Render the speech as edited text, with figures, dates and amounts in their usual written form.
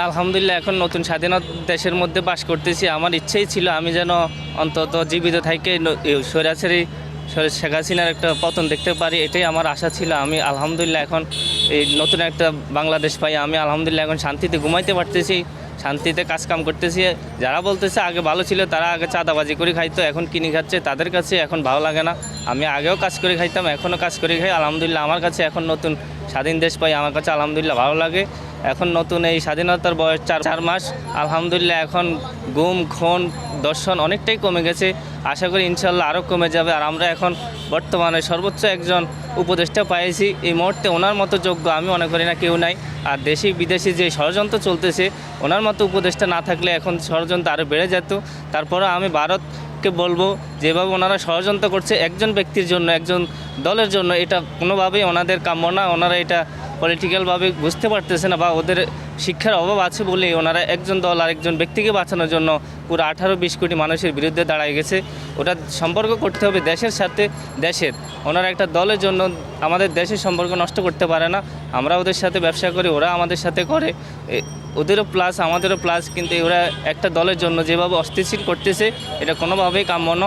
আলহামদুলিল্লাহ এখন নতুন স্বাধীনতা দেশের মধ্যে বাস করতেছি। আমার ইচ্ছেই ছিল আমি যেন অন্তত জীবিত থেকে স্বৈরাচারী শেখ হাসিনার একটা পতন দেখতে পারি, এটাই আমার আশা ছিল। আমি আলহামদুলিল্লাহ এখন এই নতুন একটা বাংলাদেশ পাই, আমি আলহামদুলিল্লাহ এখন শান্তিতে ঘুমাইতে পারতেছি, শান্তিতে কাজকাম করতেছি। যারা বলতেছে আগে ভালো ছিল, তারা আগে চাঁদাবাজি করে খাইতো, এখন কিনে খাচ্ছে, তাদের কাছে এখন ভালো লাগে না। আমি আগেও কাজ করে খাইতাম, এখনও কাজ করে খাই। আলহামদুলিল্লাহ আমার কাছে এখন নতুন স্বাধীন দেশ পাই, আমার কাছে আলহামদুলিল্লাহ ভালো লাগে। এখন নতুন এই স্বাধীনতার বয়স চার মাস, আলহামদুলিল্লাহ এখন গুম খুন দর্শন অনেকটাই কমে গেছে। আশা করি ইনশাল্লাহ আরও কমে যাবে। আর আমরা এখন বর্তমানে সর্বোচ্চ একজন উপদেষ্টা পাইছি, এই মুহূর্তে ওনার মতো যোগ্য আমি মনে করি না কেউ নাই। আর দেশি বিদেশি যে ষড়যন্ত্র চলতেছে, ওনার মতো উপদেষ্টা না থাকলে এখন ষড়যন্ত্র আরও বেড়ে যেত। তারপরে আমি ভারতকে বলবো, যেভাবে ওনারা ষড়যন্ত্র করছে একজন ব্যক্তির জন্য, একজন দলের জন্য, এটা কোনোভাবেই ওনাদের কাম্য না। ওনারা এটা পলিটিক্যালভাবে বুঝতে পারতেছে না, বা ওদের শিক্ষার অভাব আছে বলেই ওনারা একজন দল আর একজন ব্যক্তিকে বাঁচানোর জন্য পুরো 18-20 কোটি মানুষের বিরুদ্ধে দাঁড়ায় গেছে। ওটা সম্পর্ক করতে হবে দেশের সাথে, দেশের। ওনারা একটা দলের জন্য আমাদের দেশের সম্পর্ক নষ্ট করতে পারে না। আমরা ওদের সাথে ব্যবসা করি, ওরা আমাদের সাথে করে, ওদেরও প্লাস আমাদেরও প্লাস। কিন্তু ওরা একটা দলের জন্য যেভাবে অস্থিতিশীল করতেছে, এটা কোনোভাবেই কাম্য না।